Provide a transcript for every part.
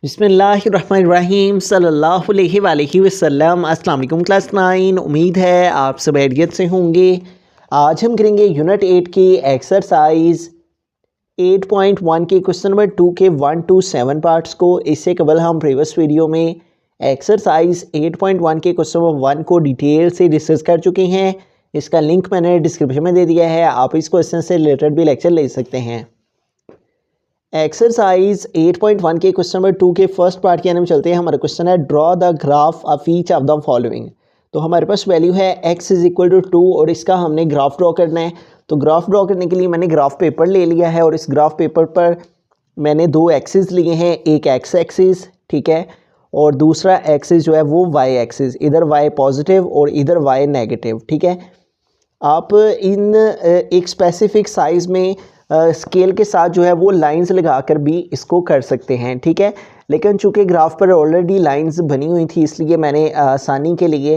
बिस्मिल्लाहिर्रहमानिर्रहीम सल्लल्लाहु अलैहि वसल्लम। अस्सलाम वालेकुम क्लास 9। उम्मीद है आप सब खैरियत से होंगे। आज हम करेंगे यूनिट 8 की एक्सरसाइज 8.1 के क्वेश्चन नंबर 2 के 1 to 7 पार्ट्स को। इससे कबल हम प्रीवियस वीडियो में एक्सरसाइज 8.1 के क्वेश्चन नंबर 1 को डिटेल से डिस्कस कर चुके हैं। इसका लिंक मैंने डिस्क्रिप्शन में दे दिया है, आप इस क्वेश्चन से रिलेटेड भी लेक्चर ले सकते हैं। एक्सरसाइज 8.1 के क्वेश्चन नंबर 2 के फर्स्ट पार्ट के अंदर चलते हैं। हमारा क्वेश्चन है draw the graph of each of the following. तो हमारे पास वैल्यू है x इज इक्वल टू 2 और इसका हमने ग्राफ ड्रॉ करना है। तो ग्राफ ड्रॉ करने के लिए मैंने ग्राफ पेपर ले लिया है और इस ग्राफ पेपर पर मैंने दो एक्सिस लिए हैं, एक x एक्सिस, ठीक है, और दूसरा एक्सिस जो है वो y एक्सिस, इधर y पॉजिटिव और इधर y नेगेटिव, ठीक है। आप इन एक स्पेसिफिक साइज़ में स्केल के साथ जो है वो लाइंस लगाकर भी इसको कर सकते हैं, ठीक है। लेकिन चूंकि ग्राफ पर ऑलरेडी लाइंस बनी हुई थी इसलिए मैंने आसानी के लिए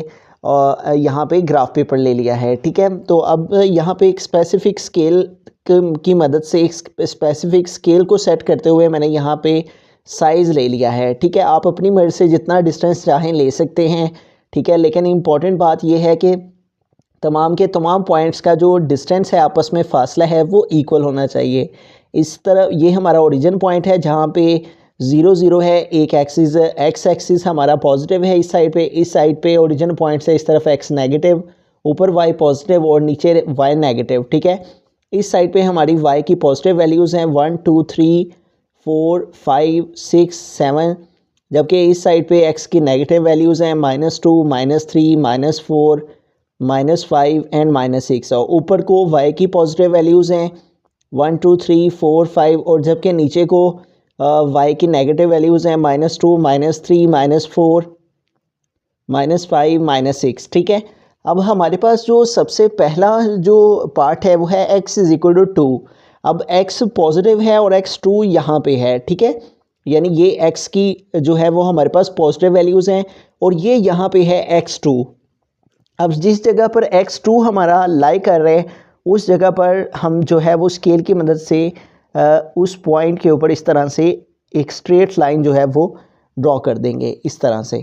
यहाँ पे ग्राफ पेपर ले लिया है, ठीक है। तो अब यहाँ पे एक स्पेसिफिक स्केल की मदद से एक स्पेसिफिक स्केल को सेट करते हुए मैंने यहाँ पे साइज़ ले लिया है, ठीक है। आप अपनी मर्ज़ी से जितना डिस्टेंस चाहें ले सकते हैं, ठीक है। लेकिन इम्पॉर्टेंट बात यह है कि तमाम के तमाम पॉइंट्स का जो डिस्टेंस है आपस में फासला है वो इक्वल होना चाहिए। इस तरह ये हमारा ओरिजिन पॉइंट है जहाँ पे 0 0 है, एक एक्सिस x एक्सिस हमारा पॉजिटिव है इस साइड पे ओरिजिन पॉइंट से इस तरफ x नेगेटिव, ऊपर y पॉजिटिव और नीचे y नेगेटिव, ठीक है। इस साइड पे हमारी y की पॉजिटिव वैल्यूज़ हैं 1 2 3 4 5 6 7, जबकि इस साइड पे x की नेगेटिव वैल्यूज़ हैं -2 -3 -4 -5 एंड -6, और ऊपर को y की पॉजिटिव वैल्यूज़ हैं 1 2 3 4 5, और जबकि नीचे को y की नेगेटिव वैल्यूज़ हैं -2 -3 -4 -5 -6, ठीक है। अब हमारे पास जो सबसे पहला जो पार्ट है वो है x इज इक्वल टू 2। अब x पॉजिटिव है और x2 यहाँ पे है, ठीक है। यानी ये x की जो है वो हमारे पास पॉजिटिव वैल्यूज़ हैं और ये यहाँ पे है x2। अब जिस जगह पर x2 हमारा लाई कर रहे हैं उस जगह पर हम जो है वो स्केल की मदद से उस पॉइंट के ऊपर इस तरह से एक स्ट्रेट लाइन जो है वो ड्रॉ कर देंगे इस तरह से।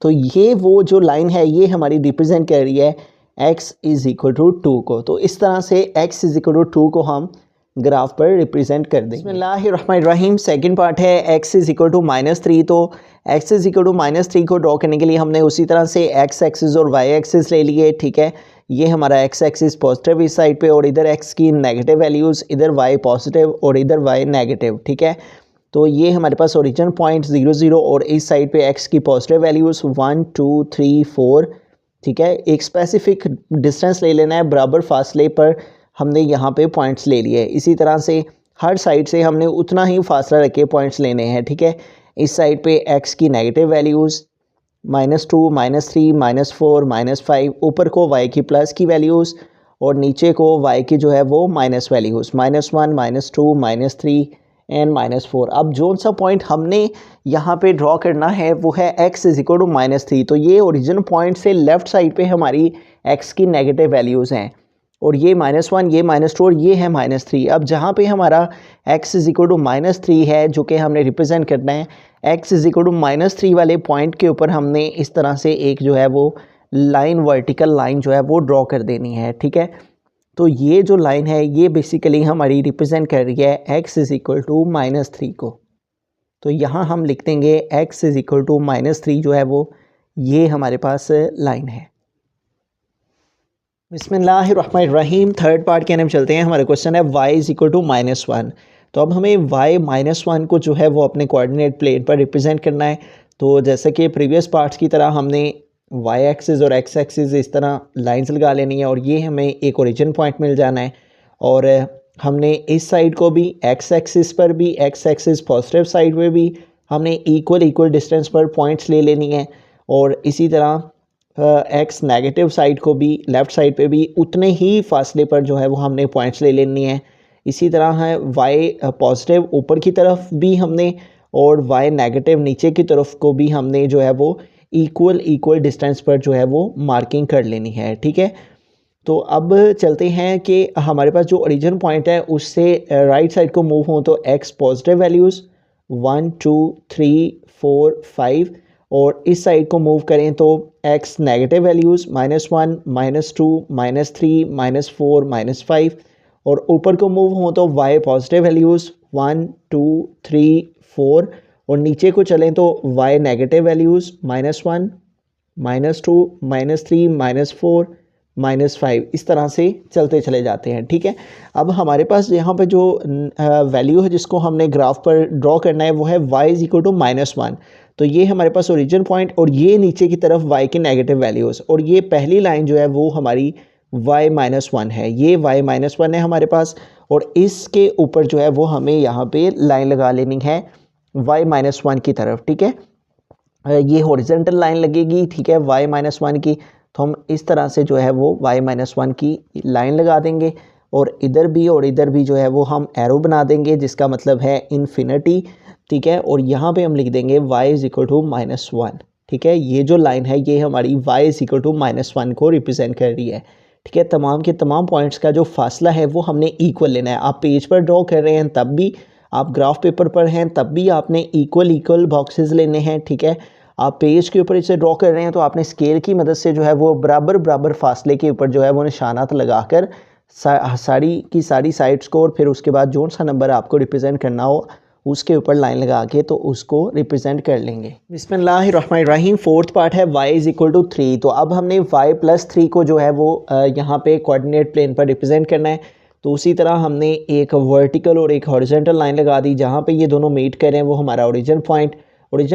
तो ये वो जो लाइन है ये हमारी रिप्रेजेंट कर रही है x इज इक्वल टू 2 को। तो इस तरह से x इज इक्वल टू 2 को हम ग्राफ पर रिप्रेजेंट कर देंगे। बिस्मिल्लाहिर्रहमानिर्रहीम। सेकंड पार्ट है x इज इक्वल टू -3। तो x इज इक्वल टू -3 को ड्रॉ करने के लिए हमने उसी तरह से x एक्सिस और y एक्सिस ले लिए, ठीक है। ये हमारा x एक्सिस पॉजिटिव इस साइड पे और इधर x की नेगेटिव वैल्यूज़, इधर y पॉजिटिव और इधर y नेगेटिव, ठीक है। तो ये हमारे पास ओरिजिन पॉइंट 0 0 और इस साइड पे x की पॉजिटिव वैल्यूज़ 1 2 3 4, ठीक है। एक स्पेसिफिक डिस्टेंस ले लेना है, बराबर फासले पर हमने यहाँ पे पॉइंट्स ले लिए। इसी तरह से हर साइड से हमने उतना ही फासला रख के पॉइंट्स लेने हैं, ठीक है। इस साइड पे x की नेगेटिव वैल्यूज़ -2 -3 -4 -5, ऊपर को y की प्लस की वैल्यूज़ और नीचे को y की जो है वो माइनस वैल्यूज़ -1 -2 -3 एंड -4। अब जो सा पॉइंट हमने यहाँ पे ड्रॉ करना है वो है x इज इक्वल टू -3। तो ये ओरिजिन पॉइंट से लेफ़्ट साइड पे हमारी x की नेगेटिव वैल्यूज़ हैं और ये -1, ये -2 और ये है -3। अब जहाँ पे हमारा x इज इक्वल टू -3 है जो कि हमने रिप्रेजेंट करना है, x इज इक्वल टू -3 वाले पॉइंट के ऊपर हमने इस तरह से एक जो है वो लाइन, वर्टिकल लाइन जो है वो ड्रॉ कर देनी है, ठीक है। तो ये जो लाइन है ये बेसिकली हमारी रिप्रेजेंट कर रही है x इज इक्वल टू -3 को। तो यहाँ हम लिख देंगे x इज इक्वल टू -3 जो है वो ये हमारे पास लाइन है। बिस्मिल्लाहिर्रहमानिर्रहीम। थर्ड पार्ट के अंदर चलते हैं। हमारा क्वेश्चन है y इज इक्वल टू -1। तो अब हमें y -1 को जो है वो अपने कोऑर्डिनेट प्लेन पर रिप्रेजेंट करना है। तो जैसे कि प्रीवियस पार्ट्स की तरह हमने y एक्सिस और x एक्सिस इस तरह लाइंस लगा लेनी है और ये हमें एक ओरिजिन पॉइंट मिल जाना है। और हमने इस साइड को भी x एक्सिस पर भी, x एक्सिस पॉजिटिव साइड में भी हमने इक्वल डिस्टेंस पर पॉइंट्स ले लेनी है और इसी तरह x नेगेटिव साइड को भी, लेफ़्ट साइड पे भी उतने ही फासले पर जो है वो हमने पॉइंट्स ले लेनी है। इसी तरह है y पॉजिटिव ऊपर की तरफ भी हमने और y नेगेटिव नीचे की तरफ को भी हमने जो है वो इक्वल डिस्टेंस पर जो है वो मार्किंग कर लेनी है, ठीक है। तो अब चलते हैं कि हमारे पास जो ओरिजिन पॉइंट है उससे राइट साइड को मूव हो तो x पॉजिटिव वैल्यूज़ 1 2 3 4 5 और इस साइड को मूव करें तो x नेगेटिव वैल्यूज़ -1 -2 -3 -4 -5 और ऊपर को मूव हो तो y पॉजिटिव वैल्यूज़ 1 2 3 4 और नीचे को चलें तो y नेगेटिव वैल्यूज़ -1 -2 -3 -4 -5 इस तरह से चलते चले जाते हैं। ठीक है, अब हमारे पास यहाँ पे जो वैल्यू है जिसको हमने ग्राफ पर ड्रॉ करना है वो है y इज इक्वल टू -1। तो ये हमारे पास ओरिजिन पॉइंट और ये नीचे की तरफ y की नेगेटिव वैल्यूज़ और ये पहली लाइन जो है वो हमारी y-1 है, ये y-1 है हमारे पास और इसके ऊपर जो है वो हमें यहाँ पे लाइन लगा लेनी है y-1 की तरफ। ठीक है, ये हॉरिजेंटल लाइन लगेगी। ठीक है, y-1 की, तो हम इस तरह से जो है वो y-1 की लाइन लगा देंगे और इधर भी जो है वो हम एरो बना देंगे जिसका मतलब है इन्फिनिटी। ठीक है, और यहाँ पे हम लिख देंगे y इज इक्वल टू -1। ठीक है, ये जो लाइन है ये हमारी y इज इक्वल टू -1 को रिप्रेजेंट कर रही है। ठीक है, तमाम के तमाम पॉइंट्स का जो फासला है वो हमने इक्वल लेना है। आप पेज पर ड्रॉ कर रहे हैं तब भी, आप ग्राफ पेपर पर हैं तब भी आपने इक्वल बॉक्सेस लेने हैं। ठीक है, आप पेज के ऊपर इसे ड्रॉ कर रहे हैं तो आपने स्केल की मदद से जो है वो बराबर फासले के ऊपर जो है वो निशानात लगाकर सारी की सारी साइड्स को और फिर उसके बाद जो सा नंबर आपको रिप्रेजेंट करना हो उसके ऊपर लाइन लगा के तो उसको रिप्रेजेंट कर लेंगे। बिस्मिल्लाहिर्रहमानिर्रहीम। फोर्थ पार्ट है y इज इक्वल टू 3। तो अब हमने y+3 को जो है वो यहाँ पे कोऑर्डिनेट प्लेन पर रिप्रेजेंट करना है। तो उसी तरह हमने एक वर्टिकल और एक हॉरिजॉन्टल लाइन लगा दी जहाँ पे ये दोनों मीट करें, वो हमारा ओरिजिन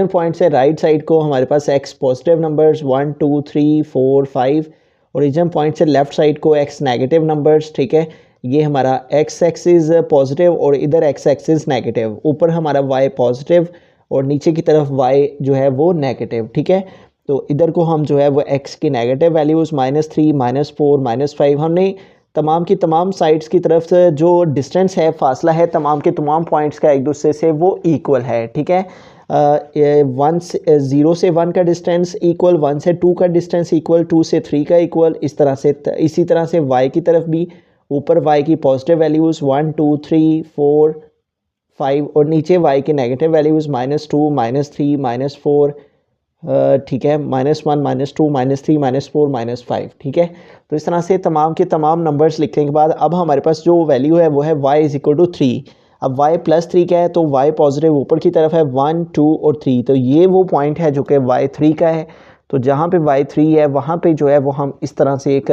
पॉइंट से राइट साइड को हमारे पास x positive numbers 1 2 3 4 5, origin point से लेफ्ट साइड को x नेगेटिव नंबर्स। ठीक है, ये हमारा x एक्सिस पॉजिटिव और इधर x एक्सिस नेगेटिव, ऊपर हमारा y पॉजिटिव और नीचे की तरफ y जो है वो नेगेटिव। ठीक है, तो इधर को हम जो है वो x की नेगेटिव वैल्यूज़ -3 -4 -5, हमने तमाम की तमाम साइड्स की तरफ से जो डिस्टेंस है, फासला है तमाम के तमाम पॉइंट्स का एक दूसरे से वो इक्वल है। ठीक है, 0 से 1 का डिस्टेंस इक्वल, 1 से 2 का डिस्टेंस इक्वल, 2 से 3 का इक्वल, इस तरह से इसी तरह से y की तरफ भी ऊपर y की पॉजिटिव वैल्यूज़ 1 2 3 4 5 और नीचे y की नेगेटिव वैल्यूज़ -2 -3 -4, ठीक है, -1 -2 -3 -4 -5। ठीक है, तो इस तरह से तमाम के तमाम नंबर्स लिखने के बाद अब हमारे पास जो वैल्यू है वो है y इज इक्वल टू 3। अब y+3 क्या है, तो y पॉजिटिव ऊपर की तरफ है 1 2 और 3, तो ये वो पॉइंट है जो कि y3 का है। तो जहाँ पे y3 है वहाँ पे जो है वो हम इस तरह से एक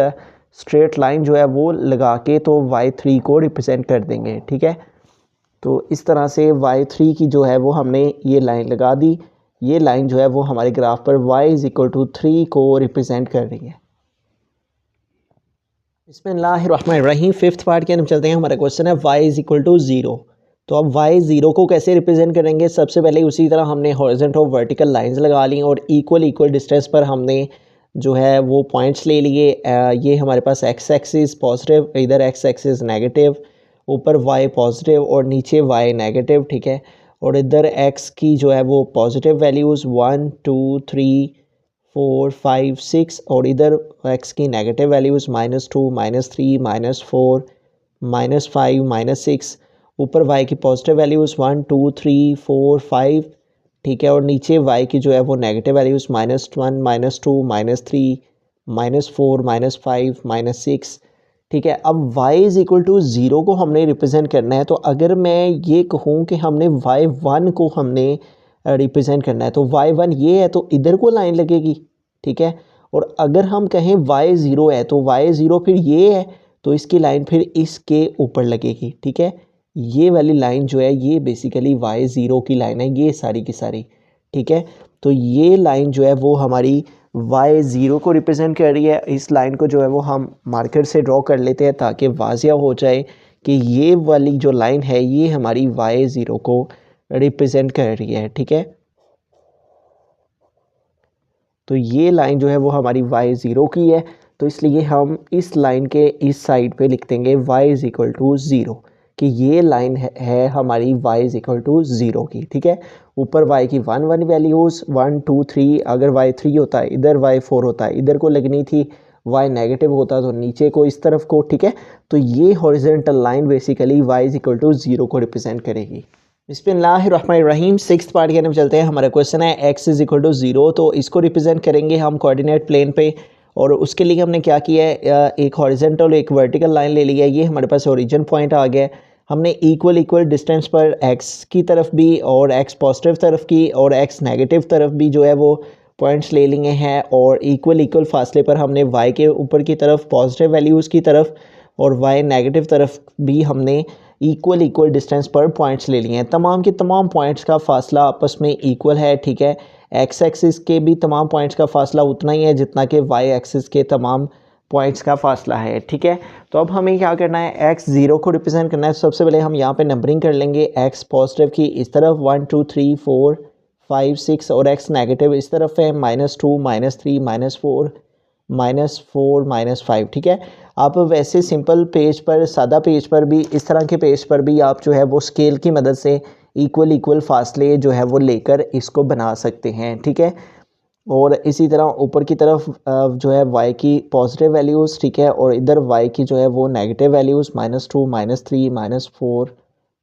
स्ट्रेट लाइन जो है वो लगा के तो y3 को रिप्रेजेंट कर देंगे। ठीक है, तो इस तरह से y3 की जो है वो हमने ये लाइन लगा दी। ये लाइन जो है वो हमारे ग्राफ पर y इज इक्वल टू 3 को रिप्रेजेंट कर रही है। बिस्मिल्लाहिर्रहमानिर्रहीम। फिफ्थ पार्ट के अंदर चलते हैं। हमारा क्वेश्चन है y इज इक्वल टू 0। तो अब y 0 को कैसे रिप्रेजेंट करेंगे, सबसे पहले उसी तरह हमने हॉरिजॉन्टल और वर्टिकल लाइंस लगा ली और इक्वल डिस्टेंस पर हमने जो है वो पॉइंट्स ले लिए। ये हमारे पास x एक्सिस पॉजिटिव, इधर x एक्सिस नेगेटिव, ऊपर y पॉजिटिव और नीचे y नेगेटिव। ठीक है, और इधर x की जो है वो पॉजिटिव वैल्यूज़ 1 2 3 4 5 6 और इधर x की नेगेटिव वैल्यूज़ -2 -3 -4 -5 -6, ऊपर y की पॉजिटिव वैल्यूज़ 1 2 3 4 5। ठीक है, और नीचे y की जो है वो नेगेटिव वैल्यूज़ -1 -2 -3 -4 -5 -6। ठीक है, अब y इज इक्वल टू 0 को हमने रिप्रेजेंट करना है। तो अगर मैं ये कहूँ कि हमने y1 को हमने रिप्रेजेंट करना है तो y1 ये है तो इधर को लाइन लगेगी। ठीक है, और अगर हम कहें y0 है तो y0 फिर ये है तो इसकी लाइन फिर इसके ऊपर लगेगी। ठीक है, ये वाली लाइन जो है ये बेसिकली y0 की लाइन है, ये सारी की सारी। ठीक है, तो ये लाइन जो है वो हमारी y0 को रिप्रेजेंट कर रही है। इस लाइन को जो है वो हम मार्कर से ड्रॉ कर लेते हैं ताकि वाजिया हो जाए कि ये वाली जो लाइन है ये हमारी y0 को रिप्रेजेंट कर रही है। ठीक है, तो ये लाइन जो है वो हमारी y0 की है, तो इसलिए हम इस लाइन के इस साइड पे लिख देंगे y इज इक्वल टू 0 कि ये लाइन है हमारी y इज इक्वल टू 0 की। ठीक है, ऊपर y की 1 1 वैल्यूज़ 1 2 3, अगर y 3 होता है इधर y 4 होता है, इधर को लगनी थी, y नेगेटिव होता तो नीचे को इस तरफ को। ठीक है, तो ये horizontal line basically y is equal to 0 को रिप्रेजेंट करेगी। बिस्मिल्लाहिर्रहमानिर्रहीम। सिक्स्थ पार्ट के अंदर चलते हैं। हमारा क्वेश्चन है x इज इक्वल टू 0, तो इसको रिप्रेजेंट करेंगे हम कोऑर्डिनेट प्लेन पे। और उसके लिए हमने क्या किया है, एक हॉरिजॉन्टल एक वर्टिकल लाइन ले लिया है। ये हमारे पास ओरिजिन पॉइंट आ गया है। हमने इक्वल डिस्टेंस पर x की तरफ भी और x पॉजिटिव तरफ की और x नेगेटिव तरफ भी जो है वो पॉइंट्स ले लिए हैं। और इक्वल फासले पर हमने y के ऊपर की तरफ पॉजिटिव वैल्यूज़ की तरफ और y नेगेटिव तरफ भी हमने इक्वल डिस्टेंस पर पॉइंट्स ले लिए हैं। तमाम के तमाम पॉइंट्स का फासला आपस में इक्वल है, ठीक है। एक्स एक्सिस के भी तमाम पॉइंट्स का फासला उतना ही है जितना कि वाई एक्सिस के तमाम पॉइंट्स का फासला है, ठीक है। तो अब हमें क्या करना है, एक्स ज़ीरो को रिप्रेजेंट करना है। सबसे पहले हम यहाँ पे नंबरिंग कर लेंगे। एक्स पॉजिटिव की इस तरफ 1 2 3 4 5 6 और एक्स नेगेटिव इस तरफ है -2 -3 -4 -4 -5, ठीक है। आप वैसे सिंपल पेज पर, सादा पेज पर भी, इस तरह के पेज पर भी आप जो है वो स्केल की मदद से इक्वल फासले जो है वो लेकर इसको बना सकते हैं, ठीक है। और इसी तरह ऊपर की तरफ जो है y की पॉजिटिव वैल्यूज़, ठीक है, और इधर y की जो है वो नेगेटिव वैल्यूज़ -2 -3 -4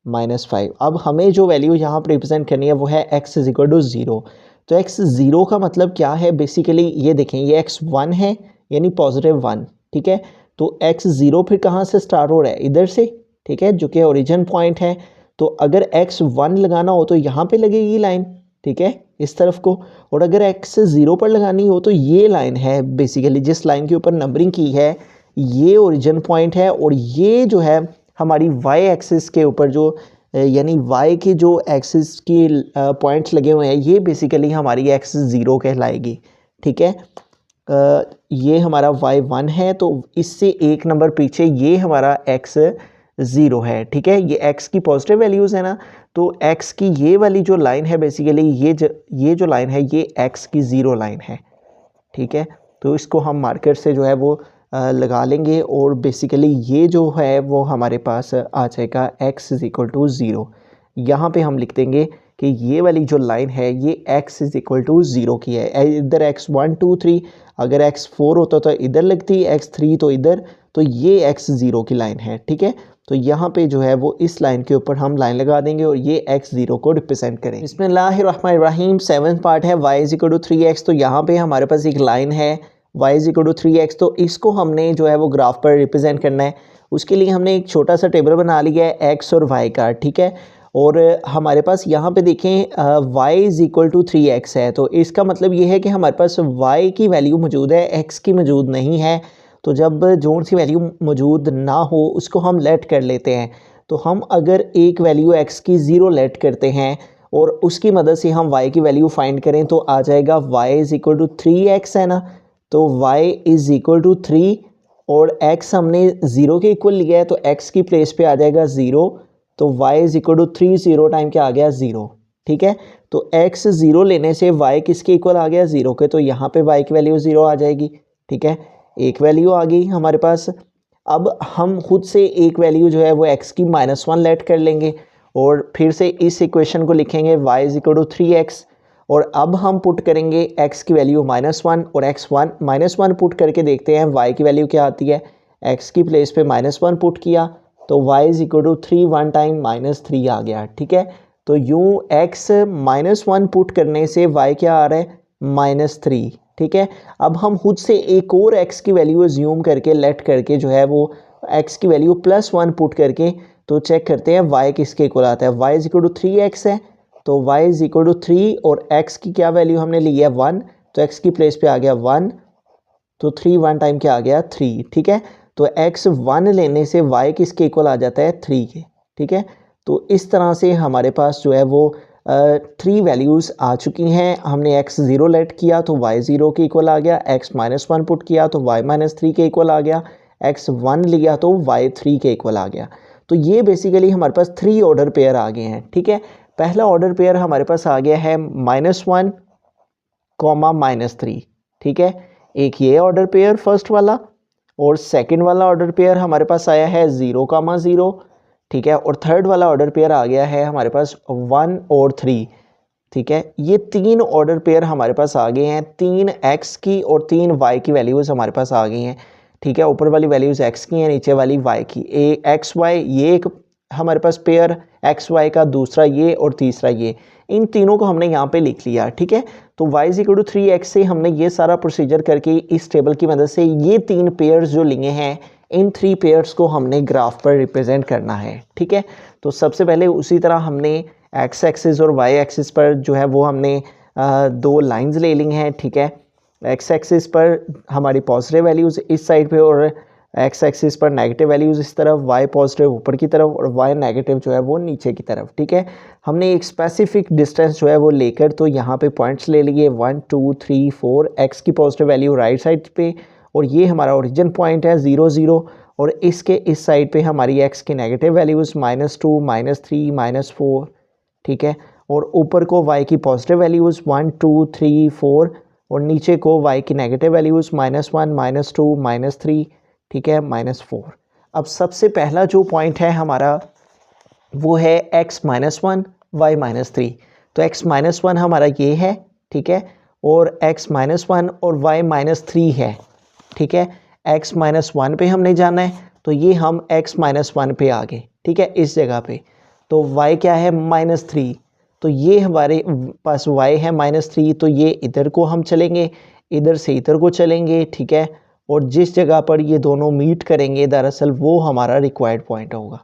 -5। अब हमें जो वैल्यू यहाँ पर रिप्रेजेंट करनी है वो है x इज इक्वल टू 0। तो x ज़ीरो का मतलब क्या है, बेसिकली ये देखें, ये x1 है यानी +1, ठीक है। तो x ज़ीरो फिर कहाँ से स्टार्ट हो रहा है, इधर से, ठीक है, जो कि ओरिजिन पॉइंट है। तो अगर x1 लगाना हो तो यहाँ पे लगेगी लाइन, ठीक है, इस तरफ को। और अगर x ज़ीरो पर लगानी हो तो ये लाइन है, बेसिकली जिस लाइन के ऊपर नंबरिंग की है ये ओरिजिन पॉइंट है। और ये जो है हमारी y एक्सिस के ऊपर जो यानी y के जो एक्सिस की पॉइंट्स लगे हुए हैं ये बेसिकली हमारी x ज़ीरो कहलाएगी, ठीक है। ये हमारा y1 है, तो इससे एक नंबर पीछे ये हमारा x ज़ीरो है, ठीक है। ये x की पॉजिटिव वैल्यूज़ है ना, तो x की ये वाली जो लाइन है बेसिकली ये जो लाइन है ये x की ज़ीरो लाइन है, ठीक है। तो इसको हम मार्कर से जो है वो लगा लेंगे और बेसिकली ये जो है वो हमारे पास आ जाएगा x इज इक्वल टू 0। यहाँ पे हम लिख देंगे कि ये वाली जो लाइन है ये x इज इक्वल टू 0 की है। इधर x1 2 3, अगर x4 होता तो इधर लगती, x3 तो इधर, तो ये x ज़ीरो की लाइन है, ठीक है। तो यहाँ पे जो है वो इस लाइन के ऊपर हम लाइन लगा देंगे और ये x ज़ीरो को रिप्रेजेंट करें। बिस्मिल्लाहिर्रहमानिर्रहीम। 7th पार्ट है y is equal to 3x। तो यहाँ पे हमारे पास एक लाइन है y is equal to 3x। तो इसको हमने जो है वो ग्राफ पर रिप्रेजेंट करना है। उसके लिए हमने एक छोटा सा टेबल बना लिया है x और y का, ठीक है। और हमारे पास यहाँ पे देखें y is equal to 3x है। तो इसका मतलब ये है कि हमारे पास y की वैल्यू मौजूद है, x की मौजूद नहीं है। तो जब जोन सी वैल्यू मौजूद ना हो उसको हम लेट कर लेते हैं। तो हम अगर एक वैल्यू x की 0 लेट करते हैं और उसकी मदद से हम y की वैल्यू फाइंड करें तो आ जाएगा y is equal to 3x है ना। तो y इज इक्वल टू 3 और x हमने 0 के इक्वल लिया है तो x की प्लेस पे आ जाएगा 0। तो y is equal to 3 0 time क्या आ गया 0, ठीक है। तो x 0 लेने से y किसके इक्वल आ गया 0 के, तो यहाँ पे y की वैल्यू 0 आ जाएगी, ठीक है। एक वैल्यू आ गई हमारे पास। अब हम खुद से एक वैल्यू जो है वो x की -1 लेट कर लेंगे और फिर से इस इक्वेशन को लिखेंगे y is equal to 3x। और अब हम पुट करेंगे x की वैल्यू -1 और x1 -1 पुट करके देखते हैं y की वैल्यू क्या आती है। x की प्लेस पे -1 पुट किया तो y is equal to 3 1 time -3 आ गया, ठीक है। तो यूँ x -1 पुट करने से y क्या आ रहा है -3, ठीक है। अब हम खुद से एक और x की वैल्यू ज्यूम करके लेट करके जो है वो x की वैल्यू +1 पुट करके तो चेक करते हैं y किसके इक्वल आता है। y is equal to 3x है, तो y इज इक्वल टू 3 और x की क्या वैल्यू हमने ली है 1, तो x की प्लेस पे आ गया 1, तो 3 1 टाइम क्या आ गया 3, ठीक है। तो x 1 लेने से y किसके इक्वल आ जाता है 3 के, ठीक है। तो इस तरह से हमारे पास जो है वो 3 वैल्यूज़ आ चुकी हैं। हमने x 0 लेट किया तो y 0 के इक्वल आ गया, x -1 पुट किया तो y -3 के इक्वल आ गया, x 1 लिया तो y 3 के इक्वल आ गया। तो ये बेसिकली हमारे पास 3 ऑर्डर पेयर आ गए हैं, ठीक है। पहला ऑर्डर पेयर हमारे पास आ गया है -1, -3, ठीक है। एक ये ऑर्डर पेयर फर्स्ट वाला और सेकंड वाला ऑर्डर पेयर हमारे पास आया है 0, 0, ठीक है। और थर्ड वाला ऑर्डर पेयर आ गया है हमारे पास 1 और 3, ठीक है। ये 3 ऑर्डर पेयर हमारे पास आ गए हैं। 3 x की और 3 y की वैल्यूज़ हमारे पास आ गई हैं, ठीक है। ऊपर वाली वैल्यूज़ x की हैं, नीचे वाली y की। x y ये एक हमारे पास पेयर एक्स वाई का, दूसरा ये और तीसरा ये, इन तीनों को हमने यहाँ पे लिख लिया, ठीक है। तो y is equal to 3x से हमने ये सारा प्रोसीजर करके इस टेबल की मदद से ये 3 पेयर्स जो लिए हैं, इन 3 पेयर्स को हमने ग्राफ पर रिप्रेजेंट करना है, ठीक है। तो सबसे पहले उसी तरह हमने x एक्सिस और y एक्सिस पर जो है वो हमने 2 लाइंस ले ली हैं, ठीक है। x एक्सिस पर हमारी पॉजिटिव वैल्यूज़ इस साइड पे और x एक्सिस पर नेगेटिव वैल्यूज़ इस तरफ, y पॉजिटिव ऊपर की तरफ और y नेगेटिव जो है वो नीचे की तरफ, ठीक है। हमने एक स्पेसिफिक डिस्टेंस जो है वो लेकर तो यहाँ पे पॉइंट्स ले लिए 1 2 3 4, x की पॉजिटिव वैल्यू राइट साइड पे और ये हमारा ओरिजिन पॉइंट है 0 0, और इसके इस साइड पे हमारी x की नेगेटिव वैल्यूज़ -2 -3 -4, ठीक है। और ऊपर को y की पॉजिटिव वैल्यूज़ 1 2 3 4 और नीचे को y की नेगेटिव वैल्यूज़ -1 -2 -3, ठीक है, -4। अब सबसे पहला जो पॉइंट है हमारा वो है x -1 y -3। तो x -1 हमारा ये है, ठीक है, और x -1 और y -3 है, ठीक है। x -1 पे हमने जाना है तो ये हम x -1 पे आ गए, ठीक है, इस जगह पे। तो y क्या है -3, तो ये हमारे पास y है -3, तो ये इधर को हम चलेंगे, इधर से इधर को चलेंगे, ठीक है। और जिस जगह पर ये दोनों मीट करेंगे दरअसल वो हमारा रिक्वायर्ड पॉइंट होगा।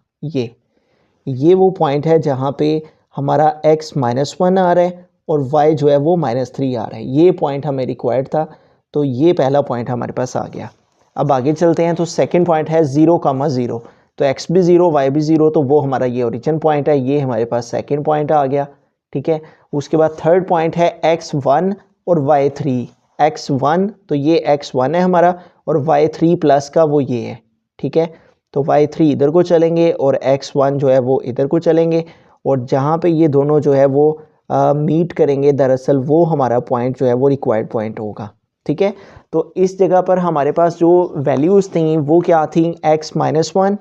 ये वो पॉइंट है जहाँ पे हमारा x -1 आ रहा है और y जो है वो -3 आ रहा है। ये पॉइंट हमें रिक्वायर्ड था, तो ये पहला पॉइंट हमारे पास आ गया। अब आगे चलते हैं, तो सेकंड पॉइंट है 0, 0। तो x भी 0 y भी 0, तो वो हमारा ये ओरिजिन पॉइंट है, ये हमारे पास सेकंड पॉइंट आ गया, ठीक है। उसके बाद थर्ड पॉइंट है x1 और y3। x1 तो ये x1 है हमारा और y3 प्लस का वो ये है, ठीक है। तो y3 इधर को चलेंगे और x1 जो है वो इधर को चलेंगे और जहाँ पे ये दोनों जो है वो मीट करेंगे दरअसल वो हमारा पॉइंट जो है वो रिक्वायर्ड पॉइंट होगा, ठीक है। तो इस जगह पर हमारे पास जो वैल्यूज़ थी वो क्या थी, x -1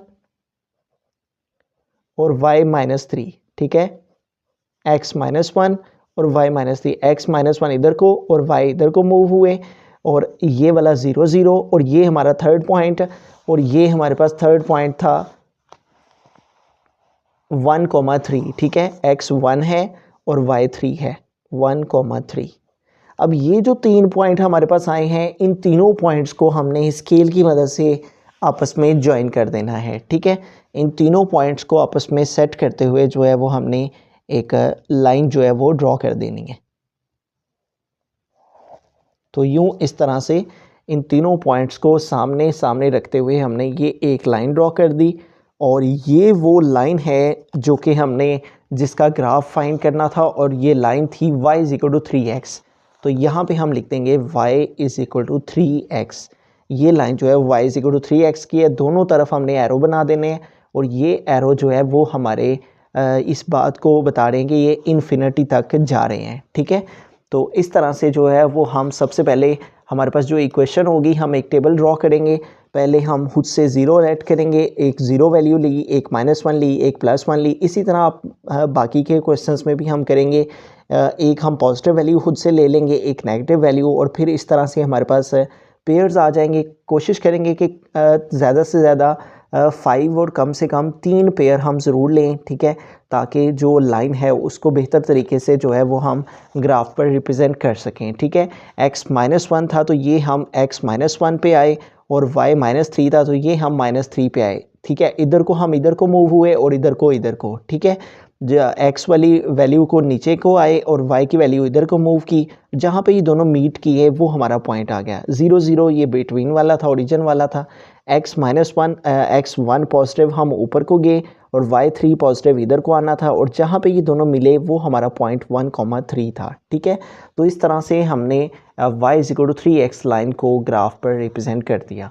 और y -3, ठीक है। x -1 और y -3, x -1 इधर को और y इधर को मूव हुए और ये वाला 0 0 और ये हमारा थर्ड पॉइंट, और ये हमारे पास थर्ड पॉइंट था 1, 3, ठीक है। x 1 है और y 3 है, 1, 3। अब ये जो 3 पॉइंट हमारे पास आए हैं, इन तीनों पॉइंट्स को हमने स्केल की मदद से आपस में ज्वाइन कर देना है, ठीक है। इन तीनों पॉइंट्स को आपस में सेट करते हुए जो है वो हमने एक लाइन जो है वो ड्रॉ कर देनी है। तो यूं इस तरह से इन तीनों पॉइंट्स को सामने सामने रखते हुए हमने ये एक लाइन ड्रॉ कर दी, और ये वो लाइन है जो कि हमने जिसका ग्राफ फाइंड करना था, और ये लाइन थी y = 3x। तो यहाँ पे हम लिख देंगे y = 3x। ये लाइन जो है y = 3x की है, दोनों तरफ हमने एरो बना देने हैं और ये एरो जो है वो हमारे इस बात को बता रहे हैं कि ये इन्फिनिटी तक जा रहे हैं, ठीक है। तो इस तरह से जो है वो हम सबसे पहले हमारे पास जो इक्वेशन होगी, हम एक टेबल ड्रॉ करेंगे। पहले हम खुद से 0 ऐड करेंगे, एक 0 वैल्यू ली, एक -1 ली, एक +1 ली। इसी तरह आप बाकी के क्वेश्चंस में भी हम करेंगे। एक हम पॉजिटिव वैल्यू खुद से ले लेंगे, एक नेगेटिव वैल्यू, और फिर इस तरह से हमारे पास पेयर्स आ जाएंगे। कोशिश करेंगे कि ज़्यादा से ज़्यादा 5 और कम से कम 3 पेयर हम ज़रूर लें, ठीक है, ताकि जो लाइन है उसको बेहतर तरीके से जो है वो हम ग्राफ पर रिप्रेजेंट कर सकें, ठीक है। x -1 था तो ये हम x -1 पे आए, और y -3 था तो ये हम -3 पे आए, ठीक है। इधर को हम इधर को मूव हुए और इधर को, ठीक है। x वाली वैल्यू को नीचे को आए और y की वैल्यू इधर को मूव की। जहाँ पे ये दोनों मीट किए वो हमारा पॉइंट आ गया 0 0। ये बिटवीन वाला था, ओरिजिन वाला था। x -1 x1 पॉजिटिव हम ऊपर को गए और y3 पॉजिटिव इधर को आना था, और जहाँ पे ये दोनों मिले वो हमारा पॉइंट 1, 3 था, ठीक है। तो इस तरह से हमने y = 3x लाइन को ग्राफ पर रिप्रेजेंट कर दिया।